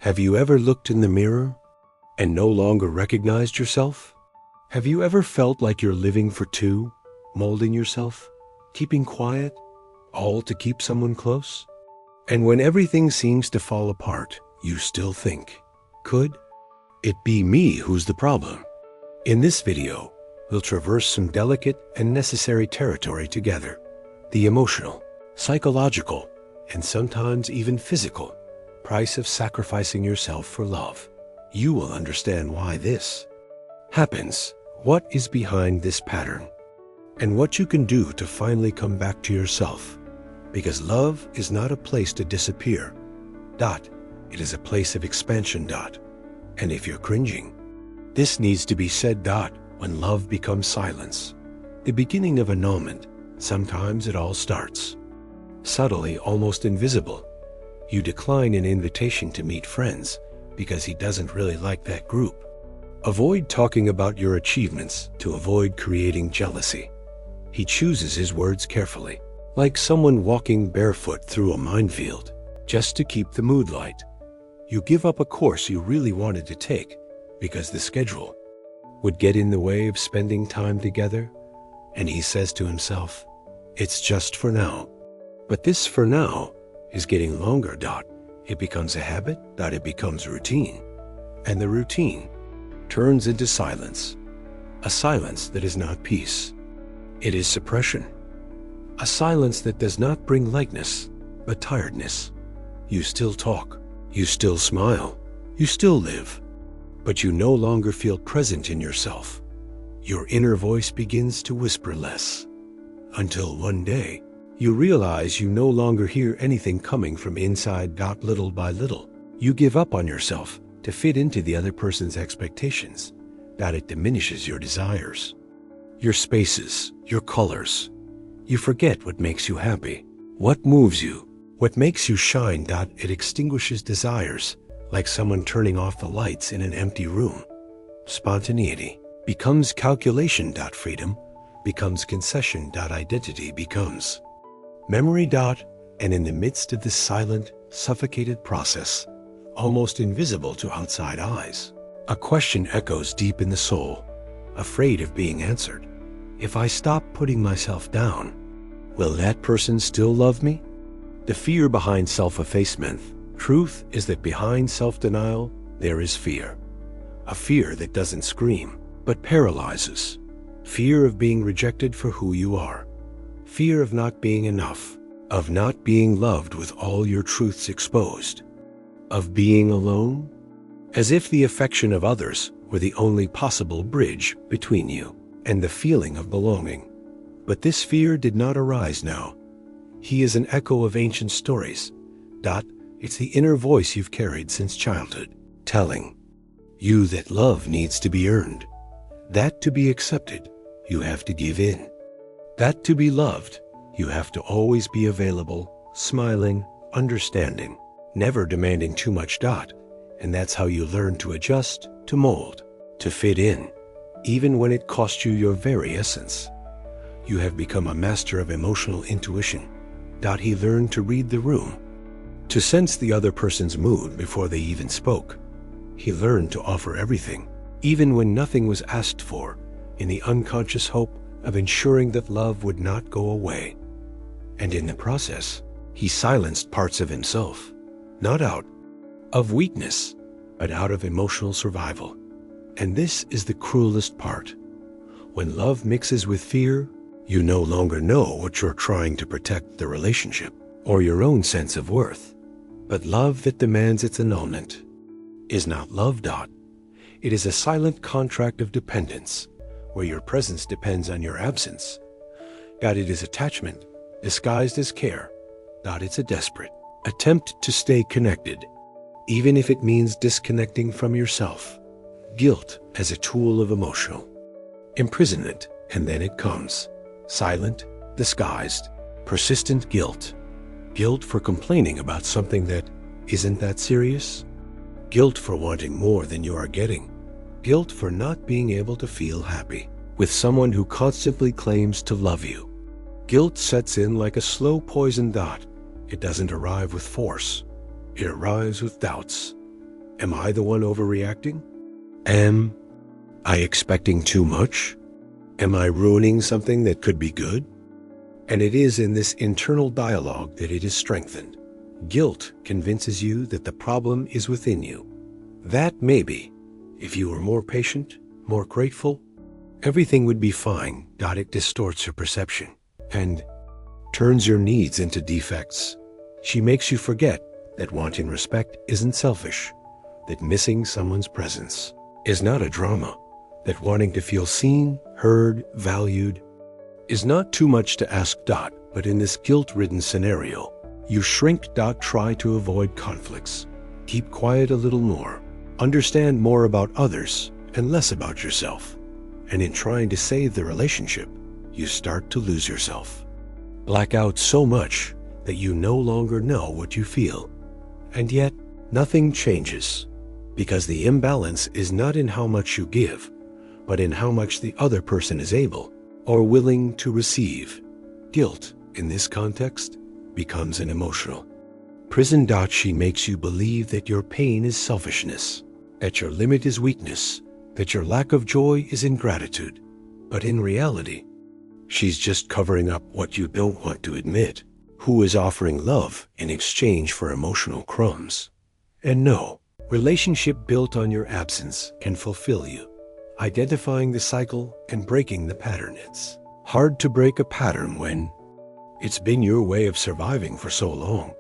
Have you ever looked in the mirror and no longer recognized yourself? Have you ever felt like you're living for two, molding yourself, keeping quiet, all to keep someone close? And when everything seems to fall apart, you still think, could it be me who's the problem? In this video, we'll traverse some delicate and necessary territory together. The emotional, psychological, and sometimes even physical price of sacrificing yourself for love. You will understand why this happens, what is behind this pattern, and what you can do to finally come back to yourself. Because love is not a place to disappear. It is a place of expansion. And if you're cringing, this needs to be said. When love becomes silence, the beginning of annulment, sometimes it all starts subtly, almost invisible. You decline an invitation to meet friends because he doesn't really like that group. Avoid talking about your achievements to avoid creating jealousy. He chooses his words carefully, like someone walking barefoot through a minefield, just to keep the mood light. You give up a course you really wanted to take because the schedule would get in the way of spending time together, and he says to himself, it's just for now. But this for now is getting longer. It becomes a habit. It becomes routine. And the routine turns into silence. A silence that is not peace. It is suppression. A silence that does not bring lightness, but tiredness. You still talk. You still smile. You still live. But you no longer feel present in yourself. Your inner voice begins to whisper less. Until one day, you realize you no longer hear anything coming from inside. Little by little, you give up on yourself to fit into the other person's expectations. It diminishes your desires, your spaces, your colors. You forget what makes you happy, what moves you, what makes you shine. It extinguishes desires, like someone turning off the lights in an empty room. Spontaneity becomes calculation. Freedom becomes concession. Identity becomes memory. And in the midst of this silent, suffocated process, almost invisible to outside eyes, a question echoes deep in the soul, afraid of being answered. If I stop putting myself down, will that person still love me? The fear behind self-effacement. Truth is that behind self-denial, there is fear. A fear that doesn't scream, but paralyzes. Fear of being rejected for who you are. Fear of not being enough. Of not being loved with all your truths exposed. Of being alone. As if the affection of others were the only possible bridge between you and the feeling of belonging. But this fear did not arise now. He is an echo of ancient stories. It's the inner voice you've carried since childhood, telling you that love needs to be earned, that to be accepted, you have to give in, that to be loved, you have to always be available, smiling, understanding, never demanding too much. And that's how you learn to adjust, to mold, to fit in, even when it costs you your very essence. You have become a master of emotional intuition. He learned to read the room, to sense the other person's mood before they even spoke. He learned to offer everything, even when nothing was asked for, in the unconscious hope of ensuring that love would not go away. And in the process, he silenced parts of himself, not out of weakness, but out of emotional survival. And this is the cruelest part. When love mixes with fear, you no longer know what you're trying to protect: the relationship or your own sense of worth. But love that demands its annulment is not love. It is a silent contract of dependence, where your presence depends on your absence. It is attachment, disguised as care. It's a desperate attempt to stay connected, even if it means disconnecting from yourself. Guilt as a tool of emotional imprisonment, and then it comes. Silent, disguised, persistent guilt. Guilt for complaining about something that isn't that serious. Guilt for wanting more than you are getting. Guilt for not being able to feel happy with someone who constantly claims to love you. Guilt sets in like a slow poison. It doesn't arrive with force. It arrives with doubts. Am I the one overreacting? Am I expecting too much? Am I ruining something that could be good? And it is in this internal dialogue that it is strengthened. Guilt convinces you that the problem is within you. That maybe, if you were more patient, more grateful, everything would be fine. It distorts your perception and turns your needs into defects. She makes you forget that wanting respect isn't selfish, that missing someone's presence is not a drama, that wanting to feel seen, heard, valued is not too much to ask. But in this guilt-ridden scenario, you shrink. Try to avoid conflicts. Keep quiet a little more. Understand more about others and less about yourself. And in trying to save the relationship, you start to lose yourself. Black out so much that you no longer know what you feel. And yet, nothing changes, because the imbalance is not in how much you give, but in how much the other person is able or willing to receive. Guilt, in this context, becomes an emotional prison. She makes you believe that your pain is selfishness, that your limit is weakness, that your lack of joy is ingratitude. But in reality, she's just covering up what you don't want to admit. Who is offering love in exchange for emotional crumbs? And no, relationship built on your absence can fulfill you. Identifying the cycle and breaking the pattern. It's hard to break a pattern when it's been your way of surviving for so long.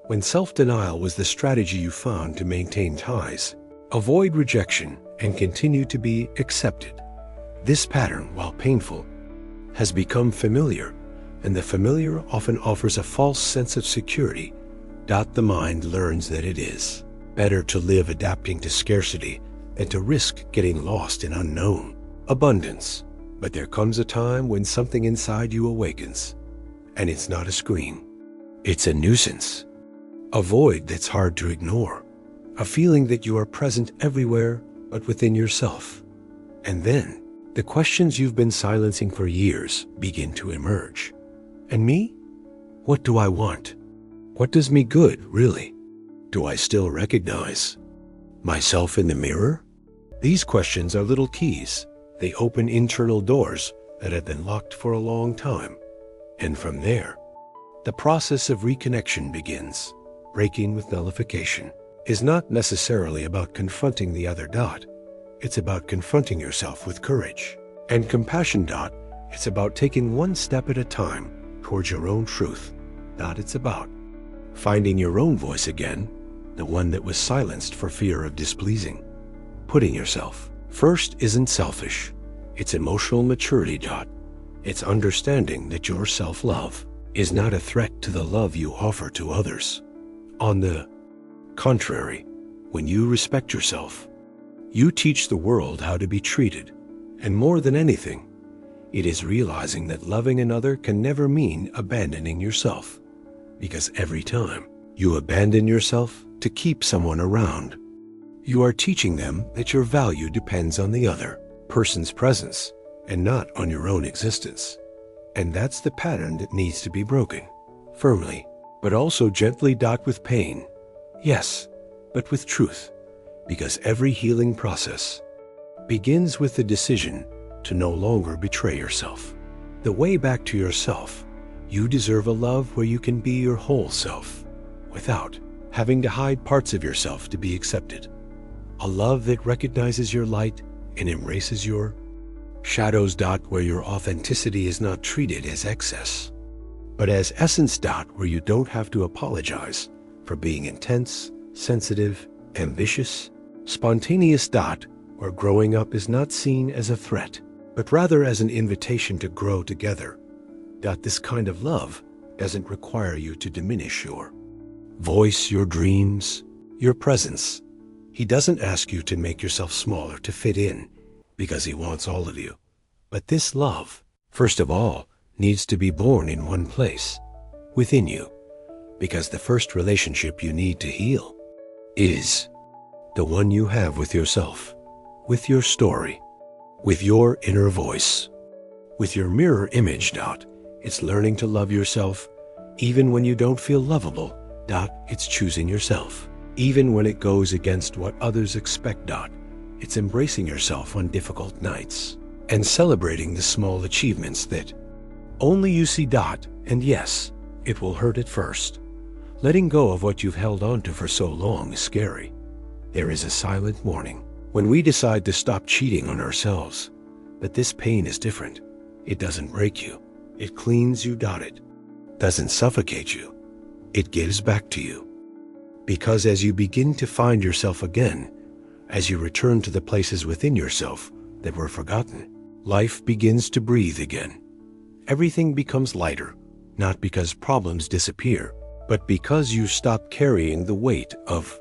When self-denial was the strategy you found to maintain ties, avoid rejection, and continue to be accepted. This pattern, while painful, has become familiar, and the familiar often offers a false sense of security. The mind learns that it is better to live adapting to scarcity than to risk getting lost in unknown abundance. But there comes a time when something inside you awakens, and it's not a scream. It's a nuisance, a void that's hard to ignore, a feeling that you are present everywhere but within yourself. And then the questions you've been silencing for years begin to emerge. And me? What do I want? What does me good, really? Do I still recognize myself in the mirror? These questions are little keys. They open internal doors that have been locked for a long time. And from there, the process of reconnection begins. Breaking with nullification is not necessarily about confronting the other. It's about confronting yourself with courage and compassion. It's about taking one step at a time towards your own truth. It's about finding your own voice again, the one that was silenced for fear of displeasing. Putting yourself first isn't selfish. It's emotional maturity. It's understanding that your self-love is not a threat to the love you offer to others. On the contrary, when you respect yourself, you teach the world how to be treated. And more than anything, it is realizing that loving another can never mean abandoning yourself. Because every time you abandon yourself to keep someone around, you are teaching them that your value depends on the other person's presence and not on your own existence. And that's the pattern that needs to be broken, firmly, but also gently. With pain, yes, but with truth, because every healing process begins with the decision to no longer betray yourself. The way back to yourself. You deserve a love where you can be your whole self, without having to hide parts of yourself to be accepted. A love that recognizes your light and embraces your shadows. Where your authenticity is not treated as excess, but as essence. Where you don't have to apologize for being intense, sensitive, ambitious, spontaneous. Where growing up is not seen as a threat, but rather as an invitation to grow together. This kind of love doesn't require you to diminish your voice, your dreams, your presence. He doesn't ask you to make yourself smaller to fit in, because he wants all of you. But this love, first of all, needs to be born in one place, within you, because the first relationship you need to heal is the one you have with yourself, with your story, with your inner voice, with your mirror image. It's learning to love yourself even when you don't feel lovable. It's choosing yourself. even when it goes against what others expect. It's embracing yourself on difficult nights and celebrating the small achievements that only you see. And yes, it will hurt at first. Letting go of what you've held on to for so long is scary. There is a silent warning when we decide to stop cheating on ourselves. But this pain is different. It doesn't break you. It cleans you. It doesn't suffocate you. It gives back to you. Because as you begin to find yourself again, as you return to the places within yourself that were forgotten, life begins to breathe again. Everything becomes lighter, not because problems disappear, but because you stop carrying the weight of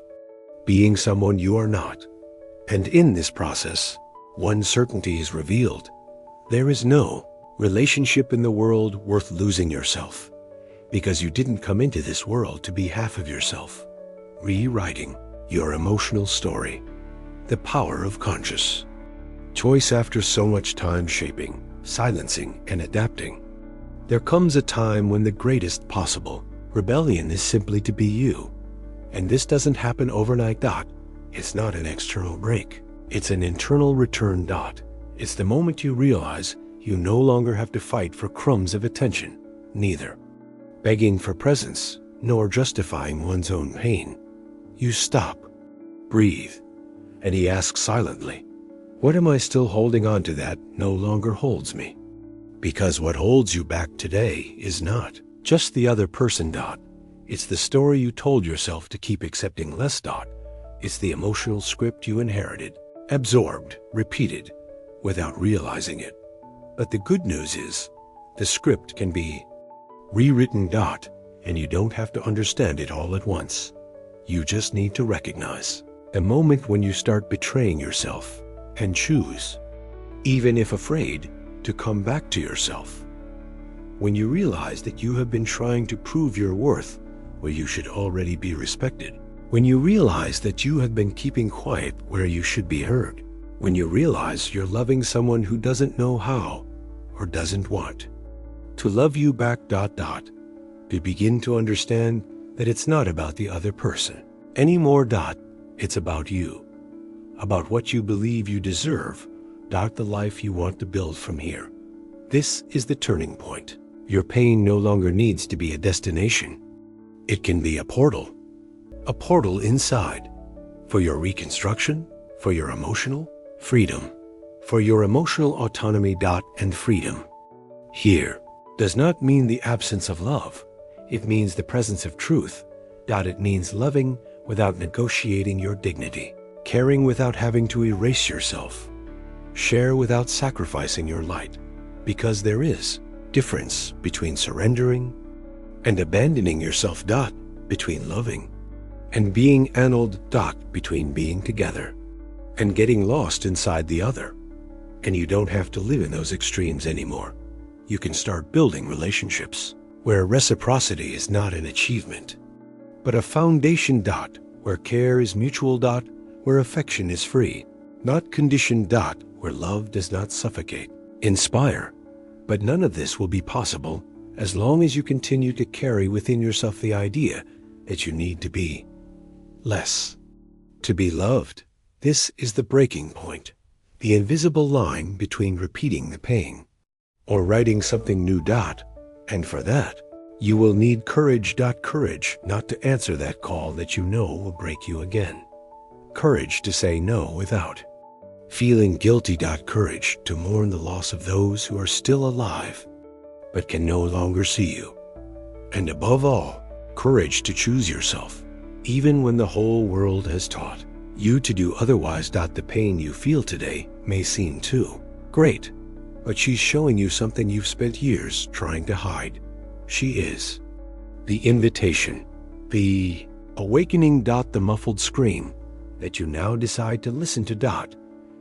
being someone you are not. And in this process, one certainty is revealed. There is no relationship in the world worth losing yourself, because you didn't come into this world to be half of yourself. Rewriting your emotional story. The power of conscious choice. After so much time shaping, silencing, and adapting, there comes a time when the greatest possible rebellion is simply to be you. And this doesn't happen overnight. It's not an external break. It's an internal return. It's the moment you realize you no longer have to fight for crumbs of attention, neither begging for presence nor justifying one's own pain. You stop, breathe, and he asks silently, what am I still holding on to that no longer holds me? Because what holds you back today is not just the other person. It's the story you told yourself to keep accepting less. It's the emotional script you inherited, absorbed, repeated, without realizing it. But the good news is, the script can be rewritten. And you don't have to understand it all at once. You just need to recognize the moment when you start betraying yourself and choose, even if afraid, to come back to yourself. When you realize that you have been trying to prove your worth where you should already be respected. When you realize that you have been keeping quiet where you should be heard. When you realize you're loving someone who doesn't know how or doesn't want to love you back. To begin to understand that it's not about the other person anymore. It's about you, about what you believe you deserve. The life you want to build from here. This is the turning point. Your pain no longer needs to be a destination. It can be a portal inside for your reconstruction, for your emotional freedom, for your emotional autonomy. And freedom here does not mean the absence of love. It means the presence of truth. It means loving without negotiating your dignity, caring without having to erase yourself, share without sacrificing your light, because there is difference between surrendering and abandoning yourself. Between loving and being annulled. Between being together and getting lost inside the other. And you don't have to live in those extremes anymore. You can start building relationships where reciprocity is not an achievement, but a foundation. Where care is mutual. Where affection is free, not conditioned. Where love does not suffocate, inspire. But none of this will be possible as long as you continue to carry within yourself the idea that you need to be less to be loved. This is the breaking point, the invisible line between repeating the pain or writing something new. And for that, you will need courage. Courage not to answer that call that you know will break you again. Courage to say no without feeling guilty. Courage to mourn the loss of those who are still alive but can no longer see you. And above all, courage to choose yourself, even when the whole world has taught you to do otherwise. The pain you feel today may seem too great, but she's showing you something you've spent years trying to hide. She is the invitation, the awakening. The muffled scream that you now decide to listen to.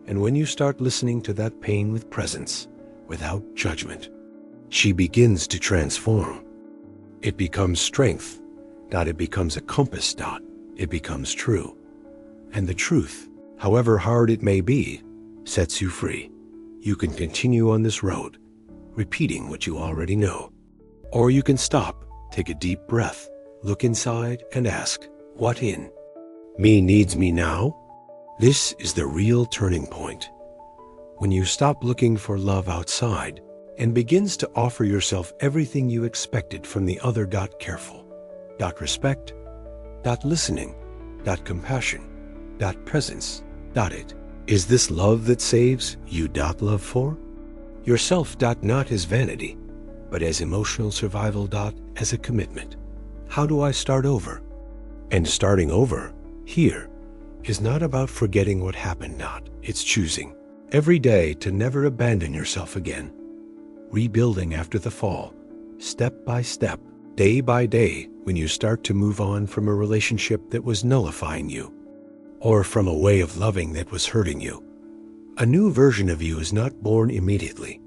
And when you start listening to that pain with presence, without judgment, she begins to transform. It becomes strength. It becomes a compass. It becomes true. And the truth, however hard it may be, sets you free. You can continue on this road, repeating what you already know. Or you can stop, take a deep breath, look inside and ask, what in Me needs me now. This is the real turning point. When you stop looking for love outside and begins to offer yourself everything you expected from the other. Careful, respect, listening, compassion, presence, it. Is this love that saves you? Love for yourself. Not as vanity, but as emotional survival. As a commitment. How do I start over? And starting over here is not about forgetting what happened. It's choosing every day to never abandon yourself again. Rebuilding after the fall, step by step, day by day, when you start to move on from a relationship that was nullifying you, or from a way of loving that was hurting you. A new version of you is not born immediately.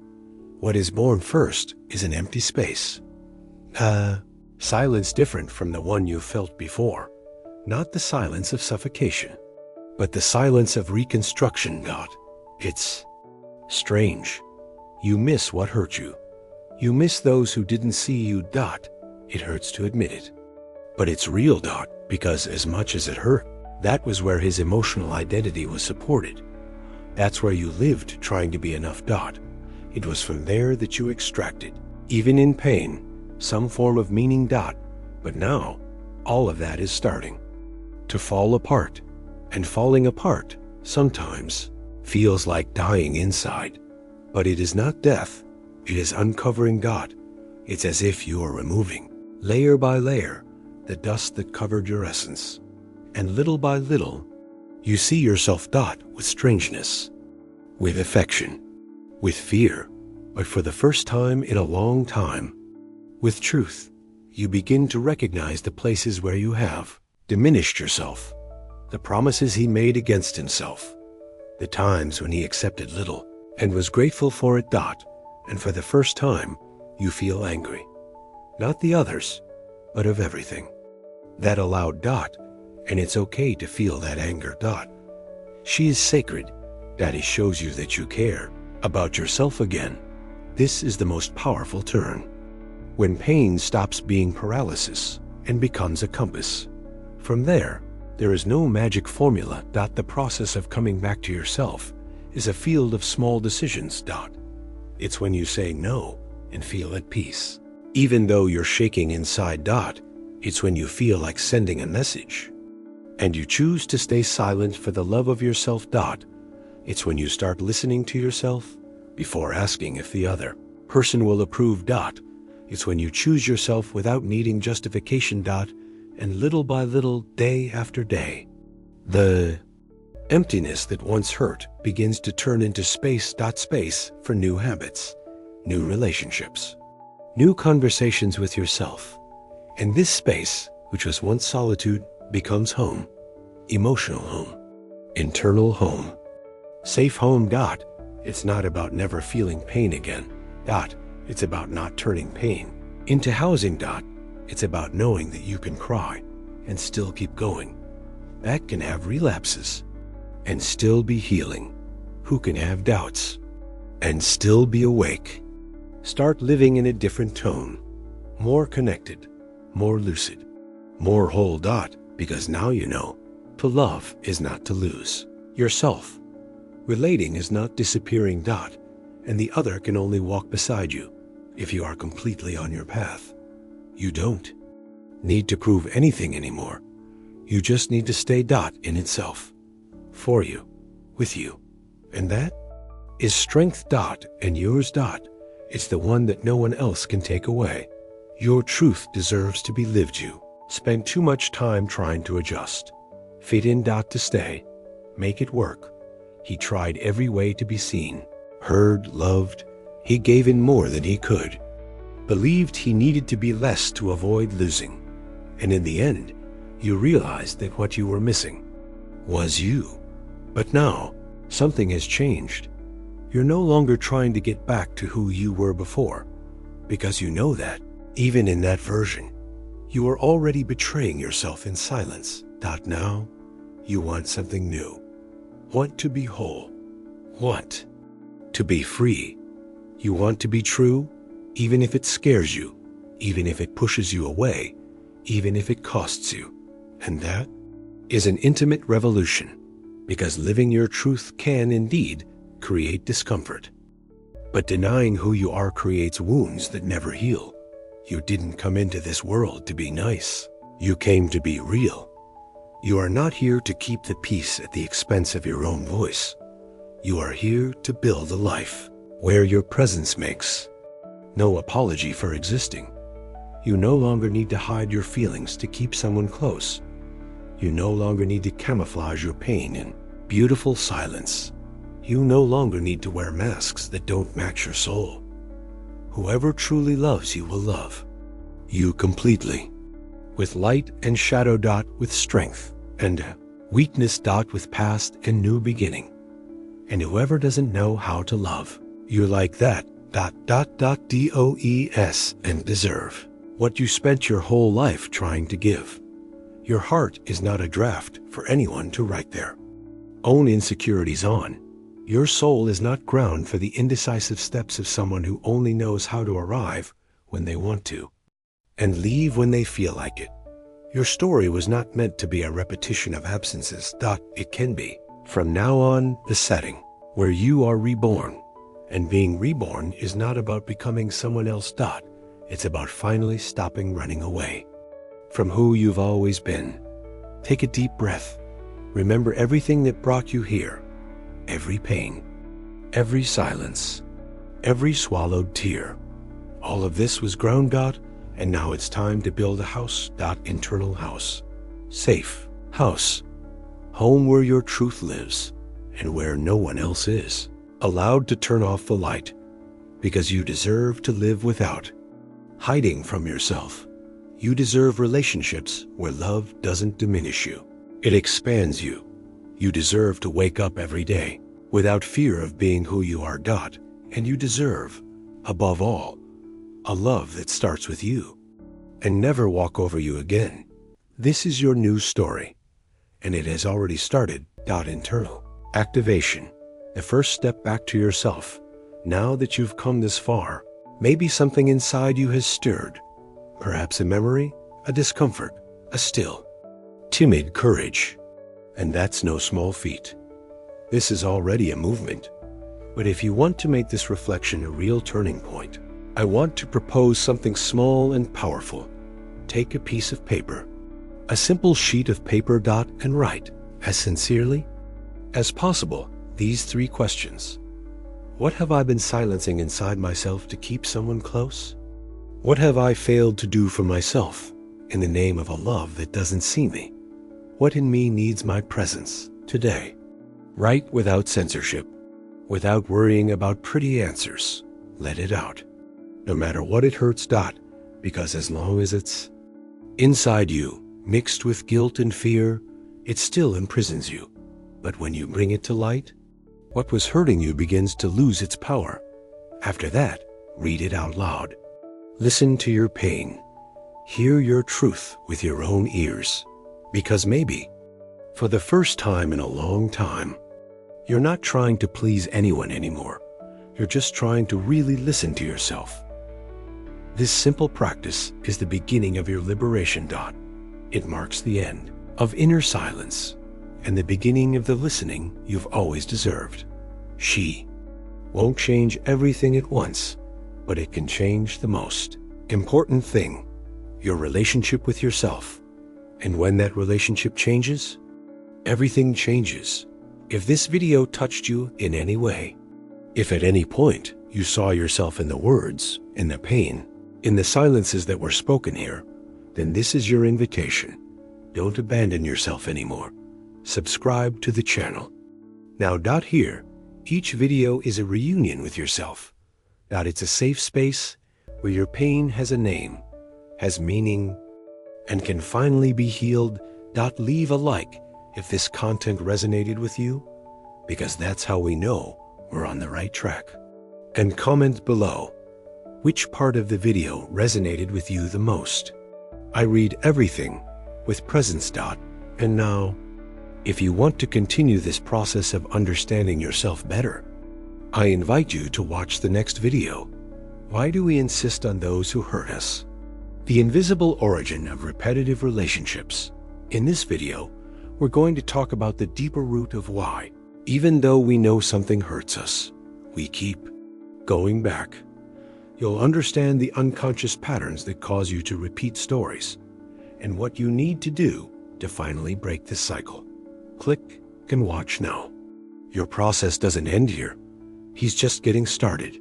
What is born first is an empty space. Silence different from the one you felt before. Not the silence of suffocation, but the silence of reconstruction. It's strange. You miss what hurt you. You miss those who didn't see you. It hurts to admit it. But it's real. Because as much as it hurt, that was where his emotional identity was supported. That's where you lived trying to be enough. It was from there that you extracted, even in pain, some form of meaning. But now, all of that is starting to fall apart. And falling apart, sometimes, feels like dying inside. But it is not death. It is uncovering. It's as if you are removing, layer by layer, the dust that covered your essence. And little by little, you see yourself. With strangeness, with affection, with fear, but for the first time in a long time, with truth. You begin to recognize the places where you have diminished yourself, the promises he made against himself, the times when he accepted little and was grateful for it. And for the first time, you feel angry, not the others, but of everything. That allowed. And it's okay to feel that anger. She is sacred. Daddy shows you that you care about yourself again. This is the most powerful turn. When pain stops being paralysis and becomes a compass. From there is no magic formula. The process of coming back to yourself is a field of small decisions. It's when you say no and feel at peace. Even though you're shaking inside. It's when you feel like sending a message. And you choose to stay silent for the love of yourself. It's when you start listening to yourself before asking if the other person will approve. It's when you choose yourself without needing justification. And little by little, day after day, the emptiness that once hurt begins to turn into space. Space for new habits, new relationships, new conversations with yourself. And this space, which was once solitude, becomes home, emotional home, internal home, safe home. It's not about never feeling pain again. It's about not turning pain into housing. It's about knowing that you can cry and still keep going. That can have relapses and still be healing. Who can have doubts and still be awake? Start living in a different tone, more connected, more lucid, more whole. Because now you know, to love is not to lose yourself. Relating is not disappearing. And the other can only walk beside you if you are completely on your path. You don't need to prove anything anymore. You just need to stay. In itself, for you, with you. And that is strength. And yours. It's the one that no one else can take away. Your truth deserves to be lived. You spent too much time trying to adjust, fit in. To stay, make it work. He tried every way to be seen, heard, loved. He gave in more than he could, believed he needed to be less to avoid losing. And in the end, you realized that what you were missing was you. But now, something has changed. You're no longer trying to get back to who you were before, because you know that, even in that version, you are already betraying yourself in silence. Now, you want something new. Want to be whole. Want to be free. You want to be true, even if it scares you, even if it pushes you away, even if it costs you. And that is an intimate revolution, because living your truth can indeed create discomfort. But denying who you are creates wounds that never heal. You didn't come into this world to be nice. You came to be real. You are not here to keep the peace at the expense of your own voice. You are here to build a life where your presence makes no apology for existing. You no longer need to hide your feelings to keep someone close. You no longer need to camouflage your pain in beautiful silence. You no longer need to wear masks that don't match your soul. Whoever truly loves you will love you completely, with light and shadow with strength, and weakness with past and new beginning. And whoever doesn't know how to love you like that DOES and deserve what you spent your whole life trying to give. Your heart is not a draft for anyone to write their own insecurities on. Your soul is not ground for the indecisive steps of someone who only knows how to arrive when they want to and leave when they feel like it. Your story was not meant to be a repetition of absences. It can be, from now on, the setting where you are reborn. And being reborn is not about becoming someone else. It's about finally stopping running away from who you've always been. Take a deep breath. Remember everything that brought you here. Every pain, every silence, every swallowed tear. All of this was ground, and now it's time to build a house. Internal house. Safe house. Home where your truth lives and where no one else is allowed to turn off the light, because you deserve to live without hiding from yourself. You deserve relationships where love doesn't diminish you. It expands you. You deserve to wake up every day without fear of being who you are. And you deserve, above all, a love that starts with you and never walk over you again. This is your new story, and it has already started. Internal activation. The first step back to yourself. Now that you've come this far, maybe something inside you has stirred. Perhaps a memory, a discomfort, a still, timid courage. And that's no small feat. This is already a movement. But if you want to make this reflection a real turning point, I want to propose something small and powerful. Take a piece of paper, a simple sheet of paper, and write, as sincerely as possible, these 3 questions. What have I been silencing inside myself to keep someone close? What have I failed to do for myself in the name of a love that doesn't see me? What in me needs my presence today? Write without censorship, without worrying about pretty answers. Let it out, no matter what it hurts. Because as long as it's inside you, mixed with guilt and fear, it still imprisons you. But when you bring it to light, what was hurting you begins to lose its power. After that, read it out loud. Listen to your pain. Hear your truth with your own ears. Because maybe, for the first time in a long time, you're not trying to please anyone anymore. You're just trying to really listen to yourself. This simple practice is the beginning of your liberation. It marks the end of inner silence and the beginning of the listening you've always deserved. She won't change everything at once, but it can change the most important thing, your relationship with yourself. And when that relationship changes, everything changes. If this video touched you in any way, if at any point you saw yourself in the words, in the pain, in the silences that were spoken here, then this is your invitation. Don't abandon yourself anymore. Subscribe to the channel. Now, here, each video is a reunion with yourself. It's a safe space where your pain has a name, has meaning, and can finally be healed. Leave a like if this content resonated with you, because that's how we know we're on the right track. And comment below which part of the video resonated with you the most. I read everything with presence. And now, if you want to continue this process of understanding yourself better, I invite you to watch the next video. Why do we insist on those who hurt us? The invisible origin of repetitive relationships. In this video, we're going to talk about the deeper root of why, even though we know something hurts us, we keep going back. You'll understand the unconscious patterns that cause you to repeat stories, and what you need to do to finally break this cycle. Click and watch now. Your process doesn't end here. He's just getting started.